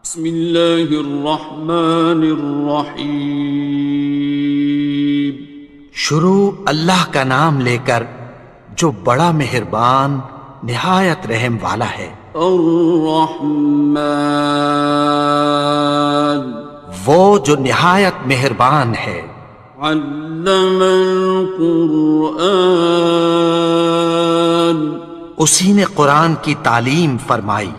بسم اللہ الرحمن الرحیم۔ شروع اللہ کا نام لے کر جو بڑا مہربان نہایت رحم والا ہے۔ الرحمن، وہ جو نہایت مہربان ہے۔ علم القرآن، اسی نے قرآن کی تعلیم فرمائی۔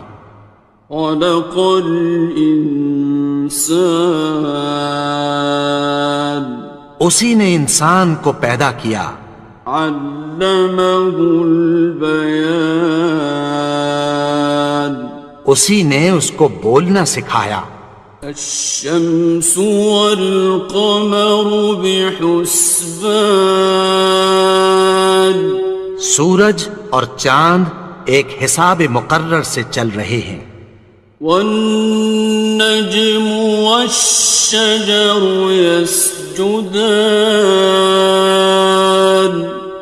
خلق الانسان، اسی نے انسان کو پیدا کیا۔ علمہ البیان، اسی نے اس کو بولنا سکھایا۔ الشمس والقمر بحسبان، سورج اور چاند ایک حساب مقرر سے چل رہے ہیں۔ والنجم والشجر يسجدان،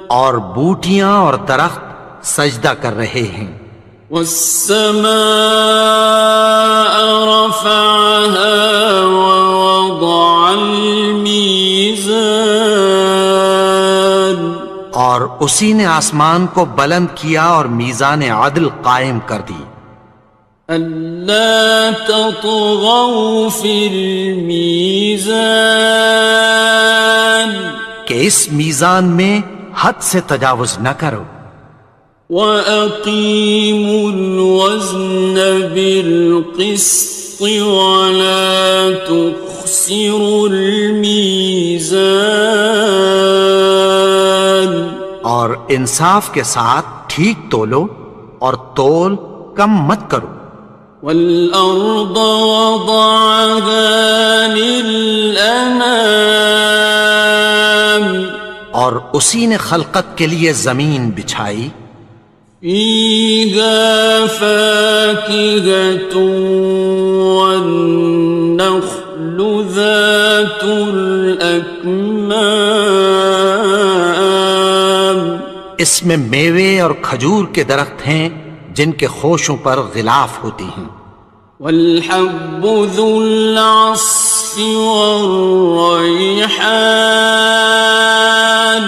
اور بوٹیاں اور درخت سجدہ کر رہے ہیں۔ والسماء رفعها ووضع الميزان، اور اسی نے آسمان کو بلند کیا اور میزان عدل قائم کر دی۔ ألا تطغوا في الميزان، کہ اس میزان میں حد سے تجاوز نہ کرو۔ وَأَقِيمُوا الْوَزْنَ بِالْقِسْطِ وَلَا تُخْسِرُوا الْمِيزَانَ، اور انصاف کے ساتھ ٹھیک تولو اور تول کم مت کرو۔ وَالْأَرْضَ وَضَعَهَا لِلْأَنَامِ، اور اسی نے خلقت کے لیے زمین بچھائی۔ فِيهَا فَاكِهَةٌ وَالنَّخْلُ ذَاتُ الْأَكْمَامِ، اس میں میوے اور کھجور کے درخت ہیں جن کے خوشوں پر غلاف ہوتی ہیں۔ وَالْحَبُّ ذُو الْعَصْفِ وَالرَّيْحَانِ،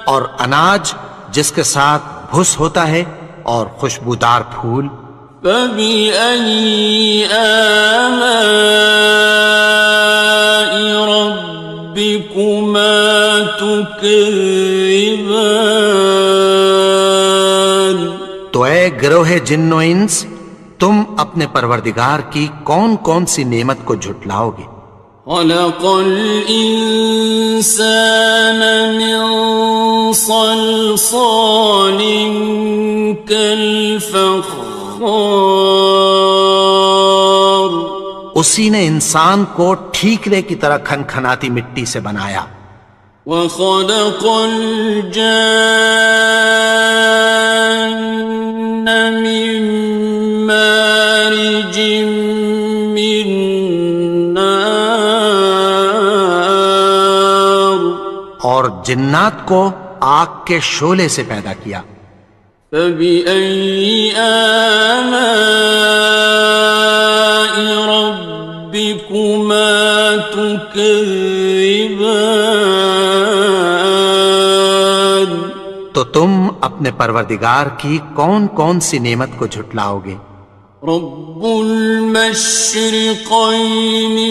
اور اناج جس کے ساتھ بھس ہوتا ہے اور خوشبودار پھول۔ فَبِأَيِّ آلَاءِ رَبِّكُمَا تُكَذِّبَانِ، تو اے گروہ جن و انس، تم اپنے پروردگار کی کون کون سی نعمت کو جھٹلاؤ گے؟ خَلَقَ الْإِنسَانَ مِنْ صَلْصَالٍ كَالْفَخَّارِ، اسی نے انسان کو ٹھیکرے کی طرح کھنکھناتی مٹی سے بنایا۔ وَخَلَقَ الْجَانَّ مِن مَّارِجٍ مِّن نَّارٍ، اور جنات کو آگ کے شعلے سے پیدا کیا۔ فَبِأَيِّ آلَاءِ رَبِّكُمَا تُكَذِّبَانِ، تو تم اپنے پروردگار کی کون کون سی نعمت کو جھٹلاؤ گے؟ رب المشرقین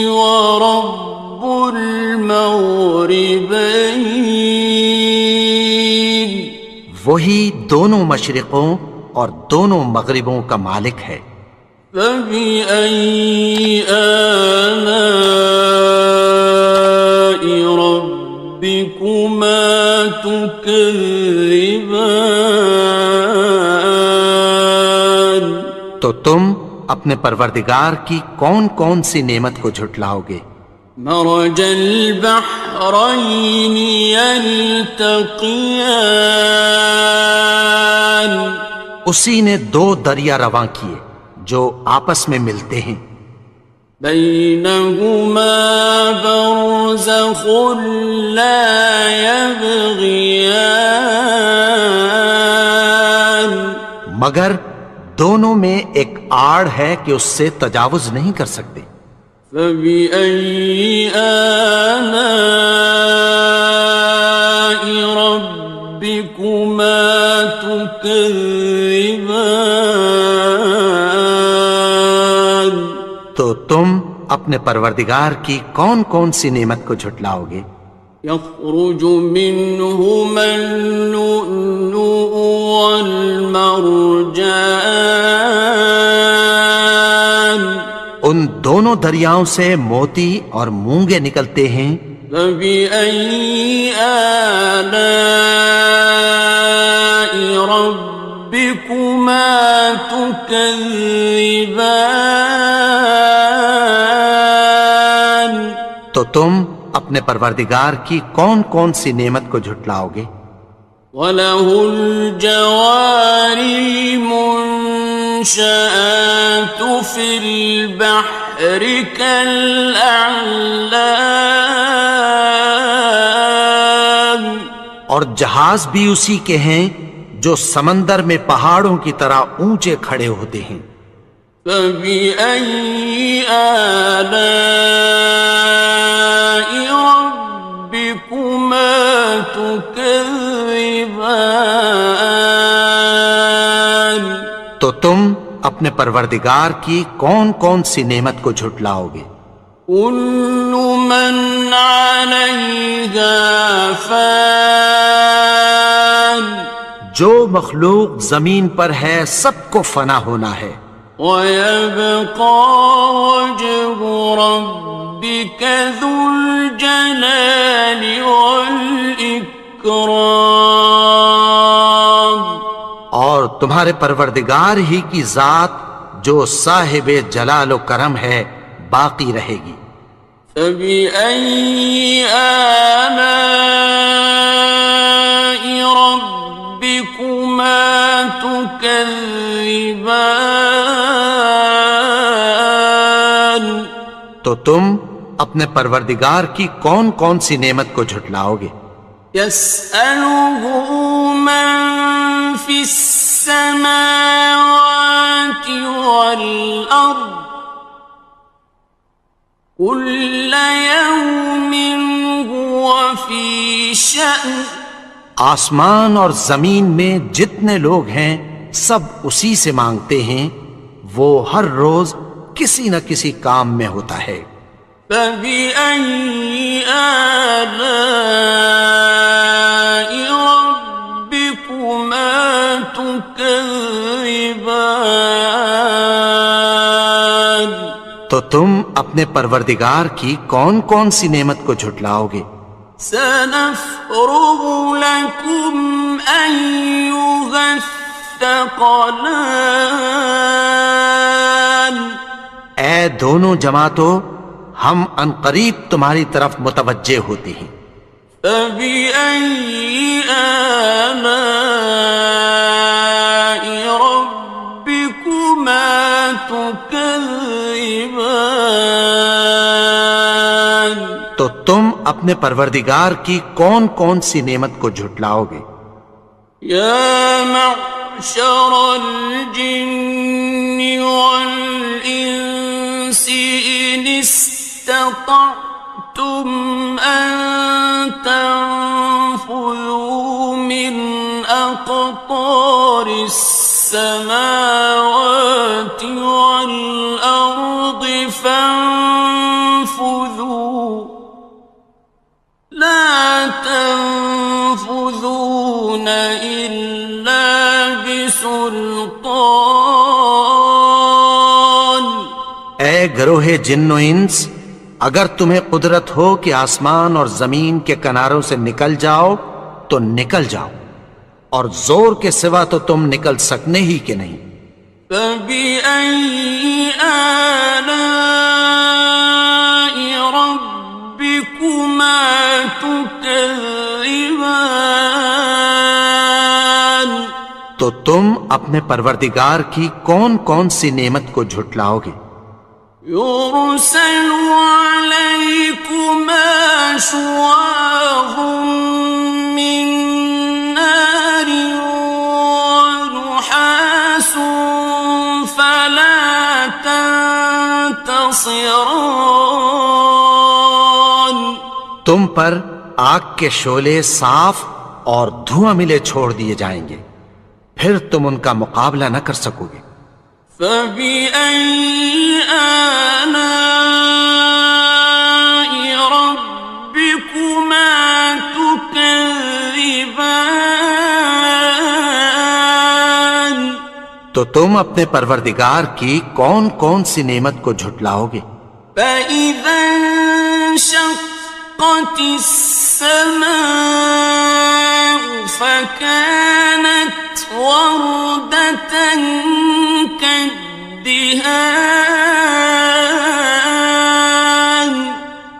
ورب المغربین، وہی دونوں مشرقوں اور دونوں مغربوں کا مالک ہے۔ فَبِأَيِّ آلَاءِ رَبِّكُمَا تُكَذِّبَانِ، تو تم اپنے پروردگار کی کون کون سی نعمت کو جھٹلاؤ گے؟ مرج البحرین یلتقیان، اسی نے دو دریا رواں کیے جو آپس میں ملتے ہیں۔ بینہما برزخ لا یبغیان، مگر دونوں میں ایک آڑ ہے کہ اس سے تجاوز نہیں کر سکتے۔ فَبِأَيِّ آلَاءِ رَبِّكُمَا تُكَذِّبَانِ؟ تو تم اپنے پروردگار کی کون کون سی نعمت کو جھٹلاؤ گے؟ يخرج منهما اللؤلؤ والمرجان، ان دونوں دریاؤں سے موتی اور مونگے نکلتے ہیں۔ فبأي آلاء ربكما تكذبان؟ تو تم اپنے پروردگار کی کون کون سی نعمت کو جھٹلاؤ گے؟ وَلَهُ الْجَوَارِ الْمُنشَآتُ فِي الْبَحْرِ كَالْأَعْلَامِ، اور جہاز بھی اسی کے ہیں جو سمندر میں پہاڑوں کی طرح اونچے کھڑے ہوتے ہیں۔ فَبِأَيِّ آلَاءِ رَبِّكُمَا تُكَذِّبَانِ؟ تو تم اپنے پروردگار کی کون کون سی نعمت کو جھٹلاؤ گے؟ كُلُّ مَنْ عَلَيْهَا فَانٍ، جو مخلوق زمین پر ہے سب کو فنا ہونا ہے۔ وَيَبْقَى وَجْهُ رَبِّكَ ذُو الْجَلَالِ وَالْإِكْرَامِ، اور تمہارے پروردگار ہی کی ذات جو صاحب جلال و کرم ہے باقی رہے گی۔ فَبِأَيِّ آلَاءِ رَبِّكُمَا تُكَذِّبَانِ؟ تو تم اپنے پروردگار کی کون کون سی نعمت کو جھٹلاؤ گے؟ يَسْأَلُهُ مَن فِي السَّمَاوَاتِ وَالْأَرْضِ كُلَّ يَوْمٍ هُوَ فِي شَأْنٍ، آسمان اور زمین میں جتنے لوگ ہیں سب اسی سے مانگتے ہیں، وہ ہر روز کسی نہ کسی کام میں ہوتا ہے۔ فَبِأَيِّ آلَاءِ رَبِّكُمَا تُكَذِّبَانِ؟ تو تم اپنے پروردگار کی کون کون سی نعمت کو جھٹلاؤ گے؟ سَنَفْرُغُ لَكُمْ أَيُّهَ الثَّقَلَانِ، اے دونوں جماعتوں ہم عنقریب تمہاری طرف متوجہ ہوتے ہیں۔ فَبِأَيِّ آلَاءِ رَبِّكُمَا تُكَذِّبَانِ؟ تو تم اپنے پروردگار کی کون کون سی نعمت کو جھٹلاؤ گے؟ يَا مَعْشَرَ الْجِنِّ وَالْإِنسِ إِنِ اسْتَطَعْتُمْ أَن تَنفُذُوا مِنْ أَقْطَارِ السَّمَاوَاتِ وَالْأَرْضِ فَانفُذُوا لَا تَنفُذُونَ إِلَّا بِسُلْطَانٍ۔ اے گروہ جن و انس، اگر تمہیں قدرت ہو کہ آسمان اور زمین کے کناروں سے نکل جاؤ تو نکل جاؤ، اور زور کے سوا تو تم نکل سکنے ہی کہ نہیں۔ فَبِأَيِّ آلَاءِ رَبِّكُمَا تُكَذِّبَانِ؟ تو تم اپنے پروردگار کی کون کون سی نعمت کو جھٹلاؤ گے؟ يُرْسَلُ عَلَيْكُمَا شُوَاظٌ مِّن نَّارٍ وَنُحَاسٌ ينتصران. تم پر آگ کے شعلے صاف اور دھواں ملے چھوڑ دیے جائیں گے، پھر تم ان کا مقابلہ نہ کر سکو گے۔ فبأي آلاء ربكما تكذبان. تو تم اپنے پروردگار کی کون کون سی نعمت کو جھٹلاؤ گے؟ فإذا انشقت السماء فكانت وردة كالدهان.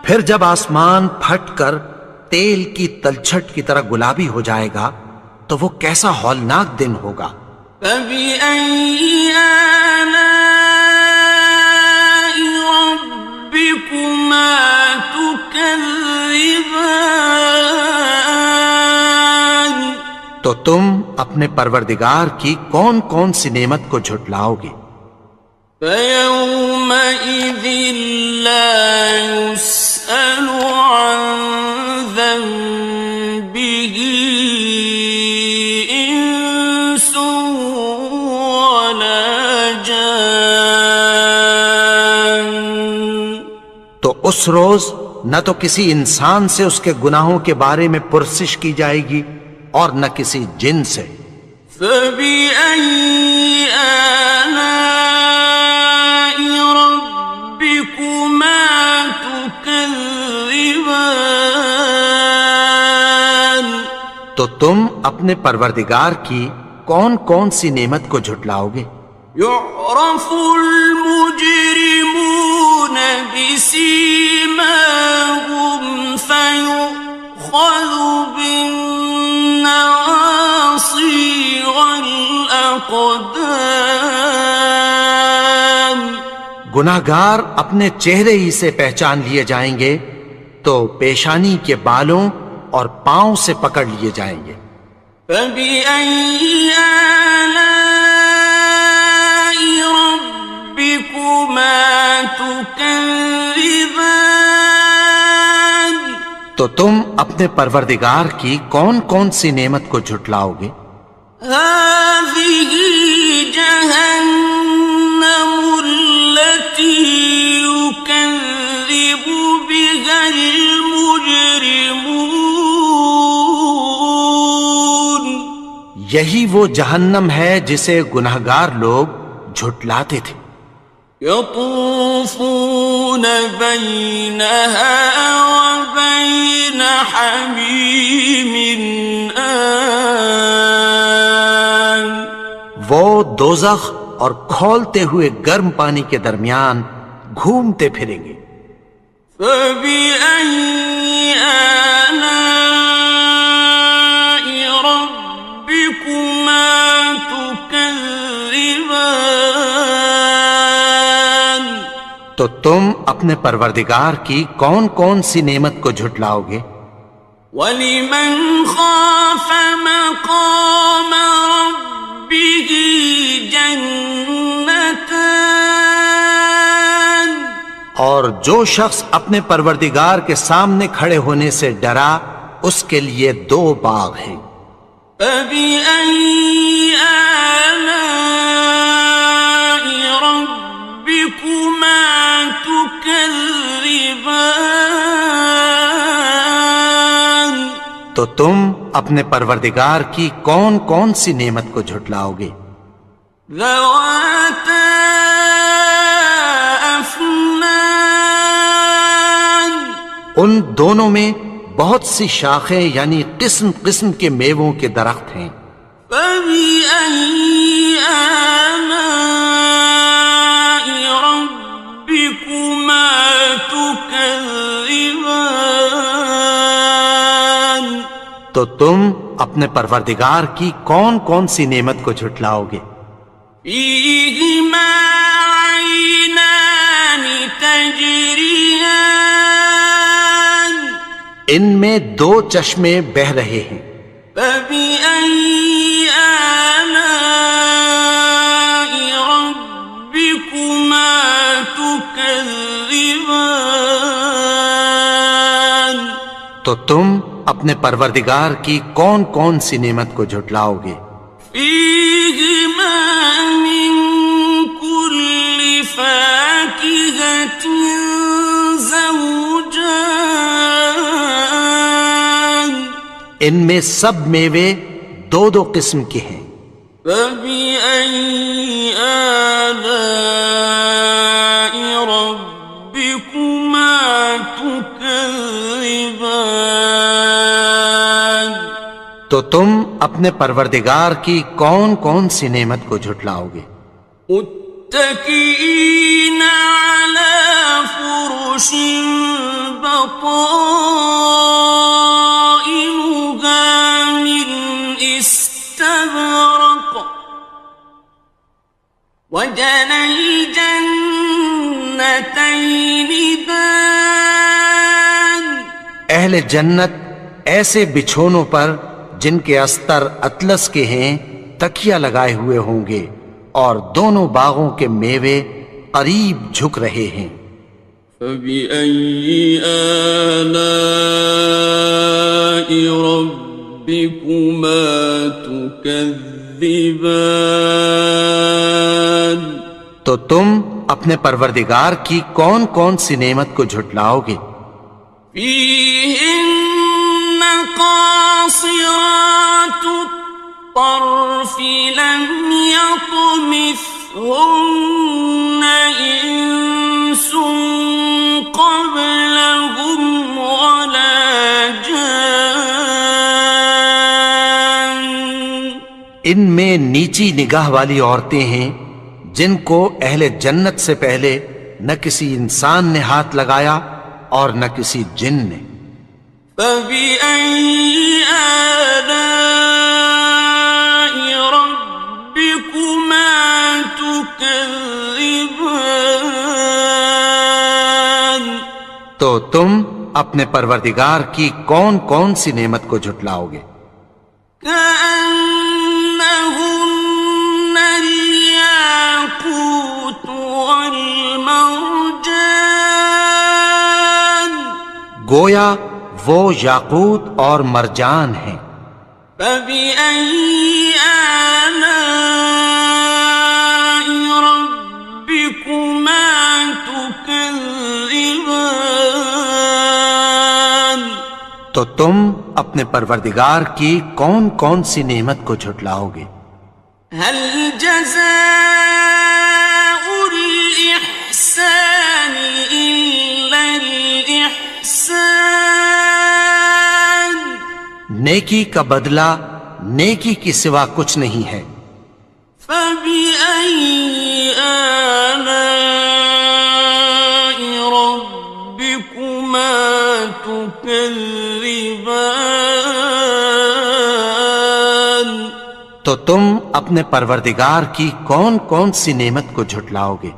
پھر جب آسمان پھٹ کر تیل کی تلچھٹ کی طرح گلابی ہو جائے گا تو وہ کیسا ہولناک دن ہوگا۔ فبأي آلاء ربكما تكذبان. تو تم اپنے پروردگار کی کون کون سی نعمت کو جھٹلاؤ گے؟ فيومئذ لا يسأل عن ذنبه إنس ولا جان. تو اس روز نہ تو کسی انسان سے اس کے گناہوں کے بارے میں پرسش کی جائے گی اور نہ کسی جن سے۔ فبأي آلاء ربكما تكذبان. تو تم اپنے پروردگار کی کون کون سی نعمت کو جھٹلاؤ گے؟ يعرف المجرمون بسيماهم فيؤخذ بالنواصي والأقدام. گناہگار اپنے چہرے ہی سے پہچان لیے جائیں گے تو پیشانی کے بالوں اور پاؤں سے پکڑ لیے جائیں گے۔ فبأي آلاء ربكما تكذبان. تو تم اپنے پروردگار کی کون کون سی نعمت کو جھٹلاؤ گے؟ هذه جهنم التي يكذب بها المجرمون. یہی وہ جہنم ہے جسے گناہگار لوگ جھٹلاتے تھے۔ يطوفون بينها وبين حميم آن. وہ دوزخ اور کھولتے ہوئے گرم پانی کے درمیان گھومتے پھریں گے۔ فبأي آلاء ربكما تكذبان. تو تم اپنے پروردگار کی کون کون سی نعمت کو جھٹلاؤ گے؟ وَلِمَنْ خَافَ مَقَامَ رَبِّهِ جَنَّتَانِ. اور جو شخص اپنے پروردگار کے سامنے کھڑے ہونے سے ڈرا اس کے لیے دو باغ ہیں۔ فَبِأَيِّ آلَاءِ رَبِّكُمَا تُكَذِّبَانِ. تو تم اپنے پروردگار کی کون کون سی نعمت کو جھٹلاؤ گے؟ ذَوَاتَا أَفْنَانٍ. ان دونوں میں بہت سی شاخیں یعنی قسم قسم کے میووں کے درخت ہیں۔ فَبِأَيِّ آلَاءِ رَبِّكُمَا تُكَذِّبَانِ. تو تم اپنے پروردگار کی کون کون سی نعمت کو جھٹلاؤ گے؟ فِيهِمَا عَيْنَانِ تَجْرِيَانِ. ان میں دو چشمے بہہ رہے ہیں۔ فَبِأَيِّ آلَاءِ رَبِّكُمَا تُكَذِّبَانِ. تكذبان تو تم اپنے پروردگار کی کون کون سی نعمت کو جھٹلاؤ گے؟ فيهما من كل فاكهة زوجان ان میں سب میوے دو دو قسم کے ہیں۔ فبأي آلاء ربكما تكذبان تو تم اپنے پروردگار کی کون کون سی نعمت کو جھٹلاؤ گے؟ متكئين على فرش بطائنها من استبرق وجنى الجنتين دان اہل جنت ایسے بچھونوں پر جن کے استر اطلس کے ہیں تکیہ لگائے ہوئے ہوں گے، اور دونوں باغوں کے میوے قریب جھک رہے ہیں۔ فبأي آلاء ربكما تكذبان تو تم اپنے پروردگار کی کون کون سی نعمت کو جھٹلاؤ گے؟ فيهن قاصرات الطرف لم يطمثهن إنس قبلهم ولا جان ان میں نیچی نگاہ والی عورتیں ہیں جن کو اہل جنت سے پہلے نہ کسی انسان نے ہاتھ لگایا اور نہ کسی جن نے۔ فبأي آلاء ربكما تكذبان تو تم اپنے پروردگار کی کون کون سی نعمت کو جھٹلاؤ گے؟ كأنهن الياقوت والمرجان گویا وہ یاقوت اور مرجان ہیں۔ فبأي آلاء ربكما تكذبان تو تم اپنے پروردگار کی کون کون سی نعمت کو جھٹلاؤ گے؟ هل جزاء الإحسان إلا الإحسان نیکی کا بدلہ نیکی کی سوا کچھ نہیں ہے۔ فبأي آلاء ربكما تكذبان تو تم اپنے پروردگار کی کون کون سی نعمت کو جھٹلاؤ گے؟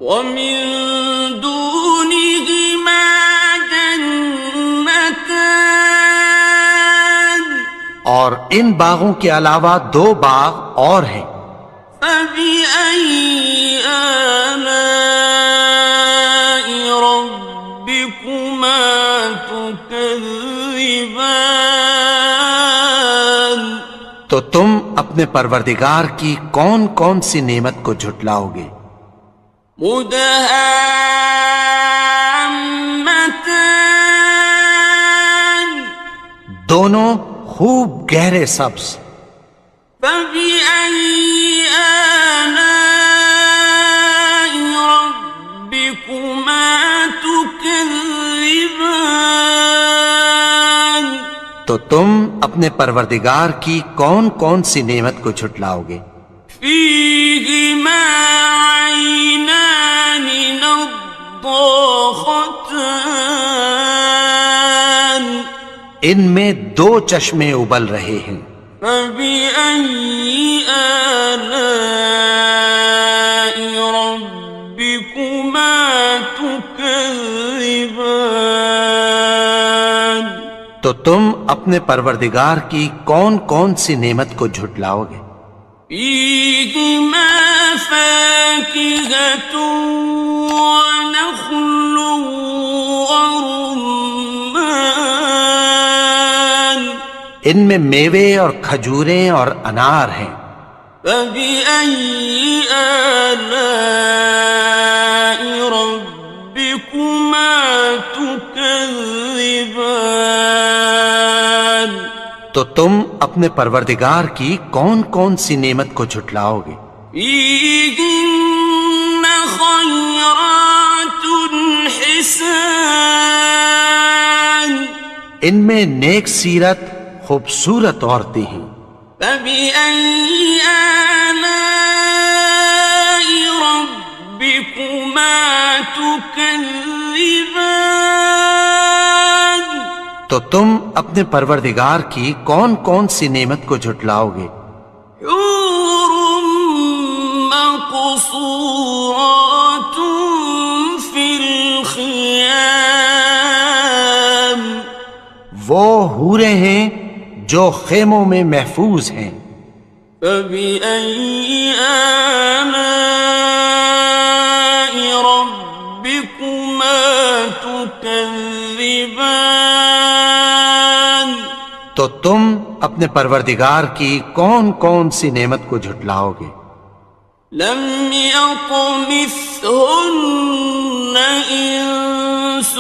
ومن دونهما جنتان اور ان باغوں کے علاوہ دو باغ اور ہیں۔ فبأي آلاء ربكما تكذبان تو تم اپنے پروردگار کی کون کون سی نعمت کو جھٹلاؤ گے؟ مدهامتان دونوں خوب گہرے سبز۔ فبأي آلاء ربكما تكذبان تو تم اپنے پروردگار کی کون کون سی نعمت کو جھٹلاؤ گے؟ فيهما عينان نضاختان ان میں دو چشمے ابل رہے ہیں۔ فبأي آلاء ربكما تكذبان تو تم اپنے پروردگار کی کون کون سی نعمت کو جھٹلاؤ گے؟ فيهما فاكهة ونخل ورمان ان میں میوے اور کھجوریں اور انار ہیں. فبأي آلاء ربكما تكذبان تو تم اپنے پروردگار کی کون کون سی نعمت کو جھٹلاؤ گے؟ فيهن خيرات حسان ان میں نیک سیرت خوبصورت عورتیں ہیں. فبأي آلاء ربكما تكذبان تو تم اپنے پروردگار کی کون کون سی نعمت کو جھٹلاؤ گے؟ حور مقصورات في الخيام وہ حوریں ہیں جو خیموں میں محفوظ ہیں. فبأي آلاء ربكما تكذبان تو تم اپنے پروردگار کی کون کون سی نعمت کو جھٹلاؤ گے؟ لم يطمثهن إنس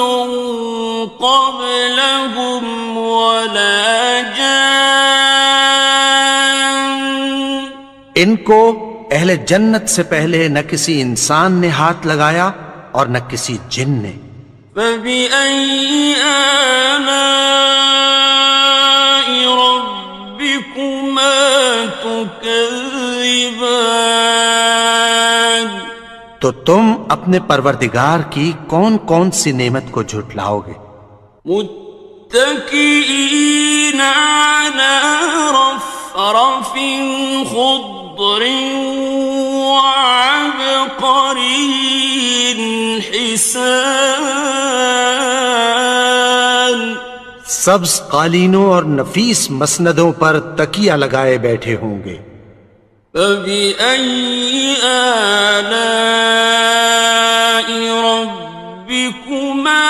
قبلهم ولا جان ان کو اہل جنت سے پہلے نہ کسی انسان نے ہاتھ لگایا اور نہ کسی جن نے. فبأي آلاء ربكما تكذبان تو تم اپنے پروردگار کی کون کون سی نعمت کو جھٹلاؤ گے؟ متكئين على رفرف خضر وعبقري حسان سبز قالینوں اور نفیس مسندوں پر تکیہ لگائے بیٹھے ہوں گے. فبأي آلاء ربكما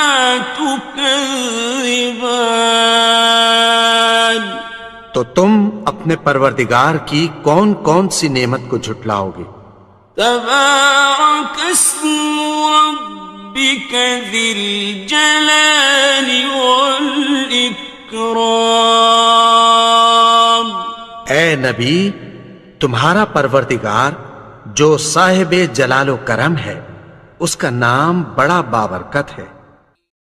تكذبان تو تم اپنے پروردگار کی کون کون سی نعمت کو جھٹلاؤ گے؟ تبارك اسم ربك ذي الجلال والإكرام اے نبی، تمہارا پروردگار جو صاحب جلال و کرم ہے، اس کا نام بڑا بابرکت ہے.